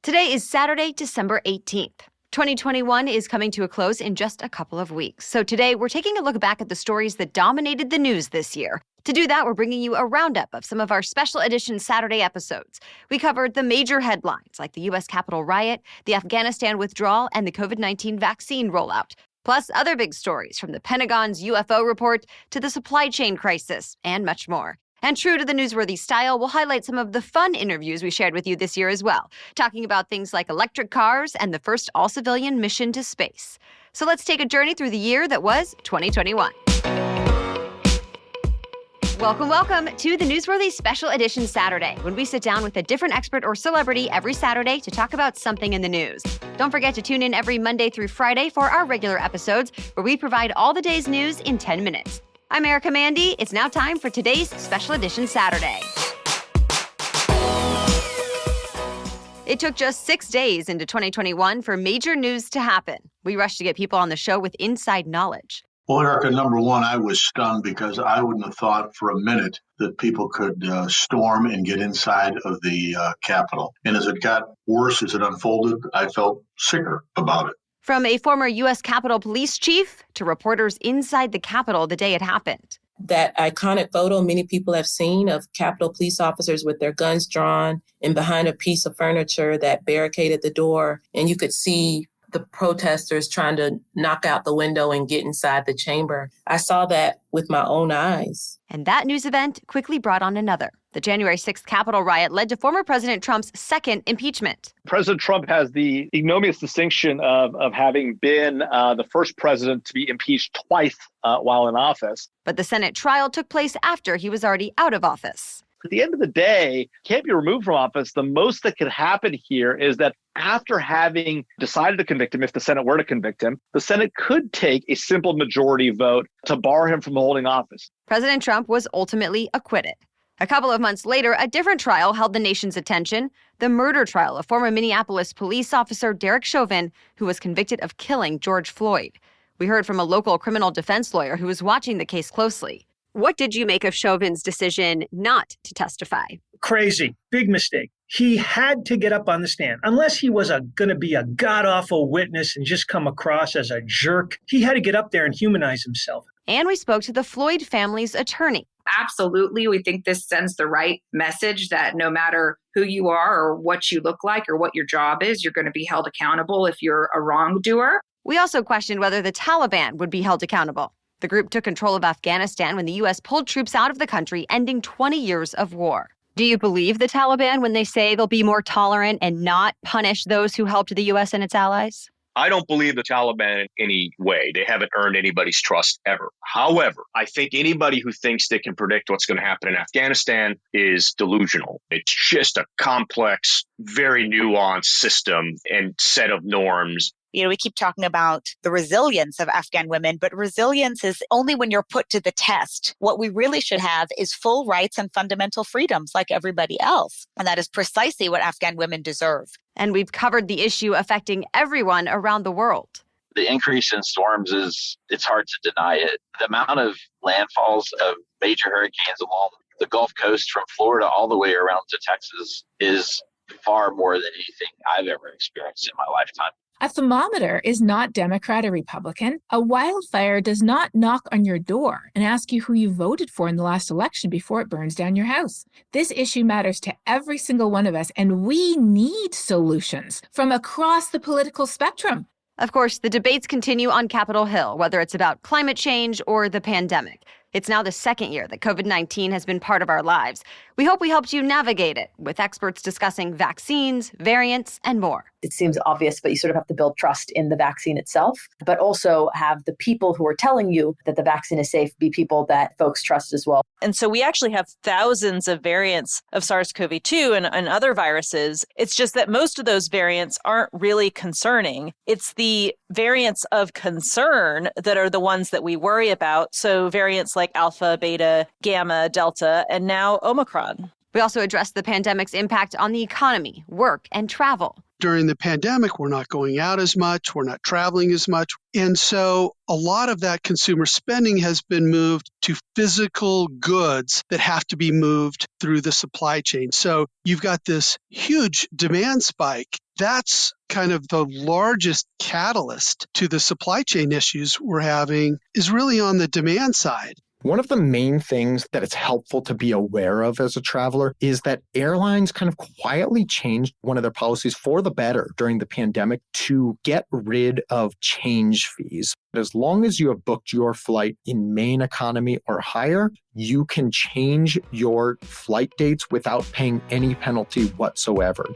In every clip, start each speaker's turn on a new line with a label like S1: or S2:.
S1: Today is Saturday, December 18th. 2021 is coming to a close in just a couple of weeks. So today, we're taking a look back at the stories that dominated the news this year. To do that, we're bringing you a roundup of some of our special edition Saturday episodes. We covered the major headlines like the U.S. Capitol riot, the Afghanistan withdrawal, and the COVID-19 vaccine rollout. Plus other big stories from the Pentagon's UFO report to the supply chain crisis and much more. And true to the Newsworthy style, we'll highlight some of the fun interviews we shared with you this year as well, talking about things like electric cars and the first all-civilian mission to space. So let's take a journey through the year that was 2021. Welcome to the Newsworthy Special Edition Saturday, when we sit down with a different expert or celebrity every Saturday to talk about something in the news. Don't forget to tune in every Monday through Friday for our regular episodes, where we provide all the day's news in 10 minutes. I'm Erica Mandy. It's now time for today's Special Edition Saturday. It took just 6 days into 2021 for major news to happen. We rushed to get people on the show with inside knowledge.
S2: Well, Erica, number one, I was stunned because I wouldn't have thought for a minute that people could storm and get inside of the Capitol. And as it got worse, as it unfolded, I felt sicker about it.
S1: From a former U.S. Capitol Police chief to reporters inside the Capitol the day it happened.
S3: That iconic photo many people have seen of Capitol police officers with their guns drawn and behind a piece of furniture that barricaded the door. And you could see the protesters trying to knock out the window and get inside the chamber. I saw that with my own eyes.
S1: And that news event quickly brought on another. The January 6th Capitol riot led to former President Trump's second impeachment.
S4: President Trump has the ignominious distinction of having been the first president to be impeached twice while in office.
S1: But the Senate trial took place after he was already out of office.
S4: At the end of the day, can't be removed from office. The most that could happen here is that after having decided to convict him, if the Senate were to convict him, the Senate could take a simple majority vote to bar him from holding office.
S1: President Trump was ultimately acquitted. A couple of months later, a different trial held the nation's attention, the murder trial of former Minneapolis police officer Derek Chauvin, who was convicted of killing George Floyd. We heard from a local criminal defense lawyer who was watching the case closely. What did you make of Chauvin's decision not to testify?
S5: Crazy. Big mistake. He had to get up on the stand. Unless he was going to be a god-awful witness and just come across as a jerk, he had to get up there and humanize himself.
S1: And we spoke to the Floyd family's attorney.
S6: Absolutely. We think this sends the right message that no matter who you are or what you look like or what your job is, you're going to be held accountable if you're a wrongdoer.
S1: We also questioned whether the Taliban would be held accountable. The group took control of Afghanistan when the U.S. pulled troops out of the country, ending 20 years of war. Do you believe the Taliban when they say they'll be more tolerant and not punish those who helped the U.S. and its allies?
S7: I don't believe the Taliban in any way. They haven't earned anybody's trust ever. However, I think anybody who thinks they can predict what's going to happen in Afghanistan is delusional. It's just a complex, very nuanced system and set of norms.
S8: You know, we keep talking about the resilience of Afghan women, but resilience is only when you're put to the test. What we really should have is full rights and fundamental freedoms like everybody else. And that is precisely what Afghan women deserve.
S1: And we've covered the issue affecting everyone around the world.
S9: The increase in storms it's hard to deny it. The amount of landfalls of major hurricanes along the Gulf Coast from Florida all the way around to Texas is far more than anything I've ever experienced in my lifetime.
S10: A thermometer is not Democrat or Republican. A wildfire does not knock on your door and ask you who you voted for in the last election before it burns down your house. This issue matters to every single one of us, and we need solutions from across the political spectrum.
S1: Of course, the debates continue on Capitol Hill, whether it's about climate change or the pandemic. It's now the second year that COVID-19 has been part of our lives. We hope we helped you navigate it, with experts discussing vaccines, variants, and more.
S11: It seems obvious, but you sort of have to build trust in the vaccine itself, but also have the people who are telling you that the vaccine is safe be people that folks trust as well.
S12: And so we actually have thousands of variants of SARS-CoV-2 and other viruses. It's just that most of those variants aren't really concerning. It's the variants of concern that are the ones that we worry about. So variants like Alpha, Beta, Gamma, Delta, and now Omicron.
S1: We also addressed the pandemic's impact on the economy, work, and travel.
S13: During the pandemic, we're not going out as much, we're not traveling as much. And so a lot of that consumer spending has been moved to physical goods that have to be moved through the supply chain. So you've got this huge demand spike that's kind of the largest catalyst to the supply chain issues we're having is really on the demand side.
S14: One of the main things that it's helpful to be aware of as a traveler is that airlines kind of quietly changed one of their policies for the better during the pandemic to get rid of change fees. As long as you have booked your flight in main economy or higher, you can change your flight dates without paying any penalty whatsoever.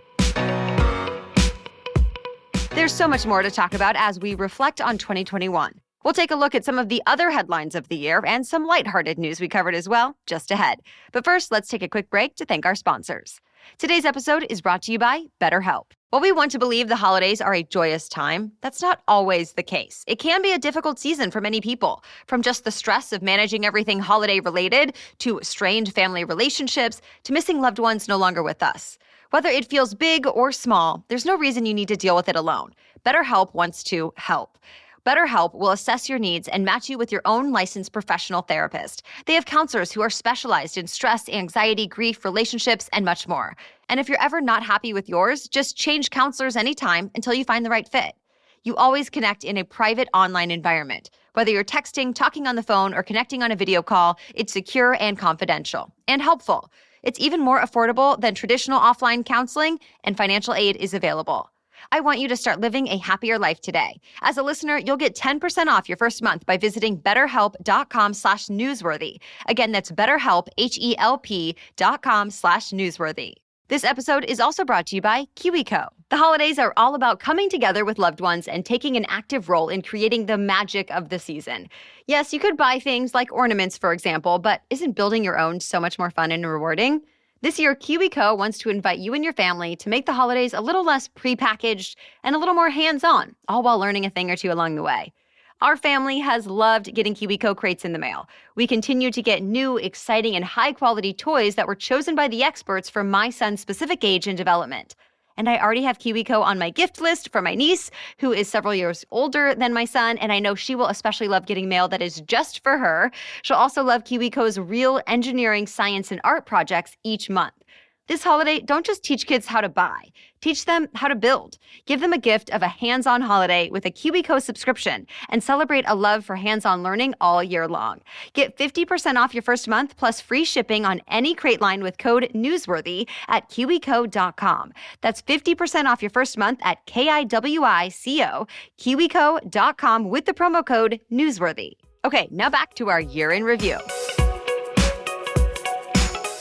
S1: There's so much more to talk about as we reflect on 2021. We'll take a look at some of the other headlines of the year and some lighthearted news we covered as well, just ahead. But first, let's take a quick break to thank our sponsors. Today's episode is brought to you by BetterHelp. While we want to believe the holidays are a joyous time, that's not always the case. It can be a difficult season for many people, from just the stress of managing everything holiday-related to strained family relationships to missing loved ones no longer with us. Whether it feels big or small, there's no reason you need to deal with it alone. BetterHelp wants to help. BetterHelp will assess your needs and match you with your own licensed professional therapist. They have counselors who are specialized in stress, anxiety, grief, relationships, and much more. And if you're ever not happy with yours, just change counselors anytime until you find the right fit. You always connect in a private online environment. Whether you're texting, talking on the phone, or connecting on a video call, it's secure and confidential and helpful. It's even more affordable than traditional offline counseling, and financial aid is available. I want you to start living a happier life today. As a listener, you'll get 10% off your first month by visiting betterhelp.com/newsworthy. Again, that's betterhelp, HELP.com/newsworthy. This episode is also brought to you by KiwiCo. The holidays are all about coming together with loved ones and taking an active role in creating the magic of the season. Yes, you could buy things like ornaments, for example, but isn't building your own so much more fun and rewarding? This year, KiwiCo wants to invite you and your family to make the holidays a little less prepackaged and a little more hands-on, all while learning a thing or two along the way. Our family has loved getting KiwiCo crates in the mail. We continue to get new, exciting, and high-quality toys that were chosen by the experts for my son's specific age and development. And I already have KiwiCo on my gift list for my niece, who is several years older than my son, and I know she will especially love getting mail that is just for her. She'll also love KiwiCo's real engineering, science, and art projects each month. This holiday, don't just teach kids how to buy. Teach them how to build. Give them a gift of a hands-on holiday with a KiwiCo subscription and celebrate a love for hands-on learning all year long. Get 50% off your first month plus free shipping on any crate line with code NEWSWORTHY at KiwiCo.com. That's 50% off your first month at KIWICO, KiwiCo.com with the promo code NEWSWORTHY. Okay, now back to our year in review.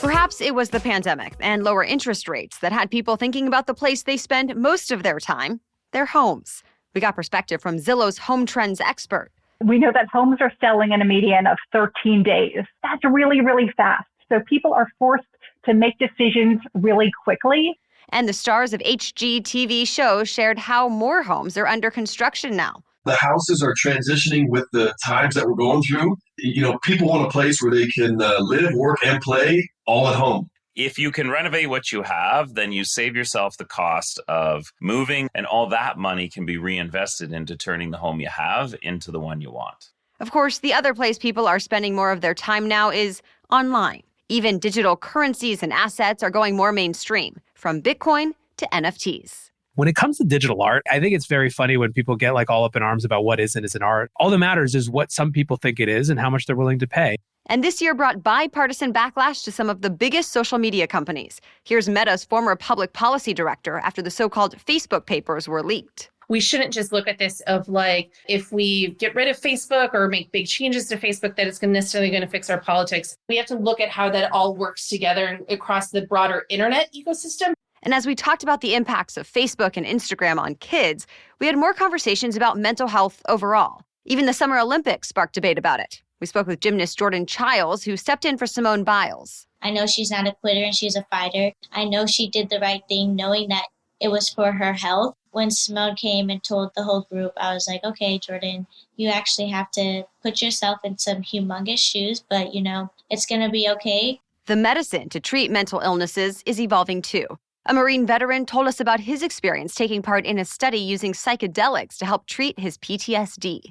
S1: Perhaps it was the pandemic and lower interest rates that had people thinking about the place they spend most of their time, their homes. We got perspective from Zillow's home trends expert.
S15: We know that homes are selling in a median of 13 days. That's really, really fast. So people are forced to make decisions really quickly.
S1: And the stars of HGTV shows shared how more homes are under construction now.
S16: The houses are transitioning with the times that we're going through. You know, people want a place where they can live, work, and play all at home.
S17: If you can renovate what you have, then you save yourself the cost of moving, and all that money can be reinvested into turning the home you have into the one you want.
S1: Of course, the other place people are spending more of their time now is online. Even digital currencies and assets are going more mainstream, from Bitcoin to NFTs.
S18: When it comes to digital art, I think it's very funny when people get like all up in arms about what is and isn't art. All that matters is what some people think it is and how much they're willing to pay.
S1: And this year brought bipartisan backlash to some of the biggest social media companies. Here's Meta's former public policy director after the so-called Facebook papers were leaked.
S19: We shouldn't just look at this of like, if we get rid of Facebook or make big changes to Facebook, that it's necessarily going to fix our politics. We have to look at how that all works together across the broader internet ecosystem.
S1: And as we talked about the impacts of Facebook and Instagram on kids, we had more conversations about mental health overall. Even the Summer Olympics sparked debate about it. We spoke with gymnast Jordan Childs, who stepped in for Simone Biles.
S20: I know she's not a quitter and she's a fighter. I know she did the right thing, knowing that it was for her health. When Simone came and told the whole group, I was like, okay, Jordan, you actually have to put yourself in some humongous shoes, but, you know, it's going to be okay.
S1: The medicine to treat mental illnesses is evolving too. A Marine veteran told us about his experience taking part in a study using psychedelics to help treat his PTSD.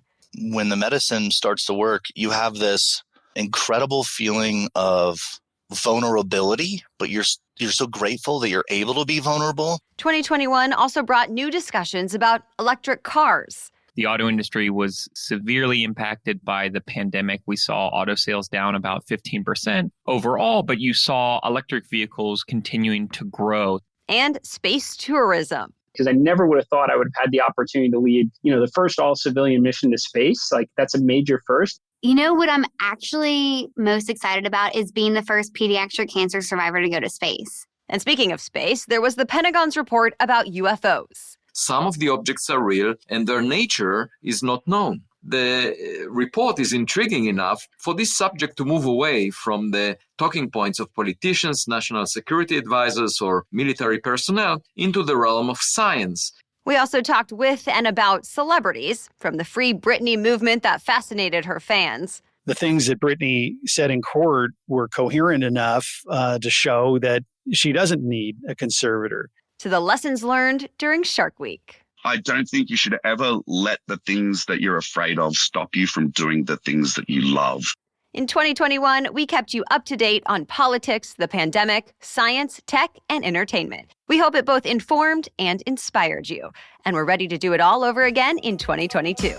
S21: When the medicine starts to work, you have this incredible feeling of vulnerability, but you're so grateful that you're able to be vulnerable.
S1: 2021 also brought new discussions about electric cars.
S22: The auto industry was severely impacted by the pandemic. We saw auto sales down about 15% overall, but you saw electric vehicles continuing to grow.
S1: And space tourism.
S23: Because I never would have thought I would have had the opportunity to lead, the first all-civilian mission to space. Like, that's a major first.
S24: You know what I'm actually most excited about is being the first pediatric cancer survivor to go to space.
S1: And speaking of space, there was the Pentagon's report about UFOs.
S25: Some of the objects are real and their nature is not known. The report is intriguing enough for this subject to move away from the talking points of politicians, national security advisors, or military personnel into the realm of science.
S1: We also talked with and about celebrities, from the Free Britney movement that fascinated her fans.
S26: The things that Britney said in court were coherent enough to show that she doesn't need a conservator.
S1: To the lessons learned during Shark Week.
S27: I don't think you should ever let the things that you're afraid of stop you from doing the things that you love.
S1: In 2021, we kept you up to date on politics, the pandemic, science, tech, and entertainment. We hope it both informed and inspired you. And we're ready to do it all over again in 2022.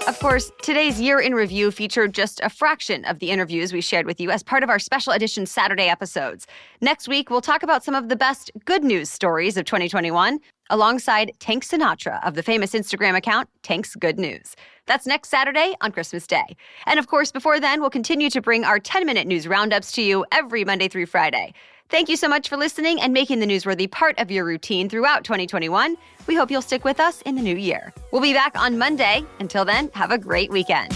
S1: Of course, today's Year in Review featured just a fraction of the interviews we shared with you as part of our special edition Saturday episodes. Next week, we'll talk about some of the best good news stories of 2021, alongside Tank Sinatra of the famous Instagram account, Tank's Good News. That's next Saturday on Christmas Day. And of course, before then, we'll continue to bring our 10-minute news roundups to you every Monday through Friday. Thank you so much for listening and making the Newsworthy part of your routine throughout 2021. We hope you'll stick with us in the new year. We'll be back on Monday. Until then, have a great weekend.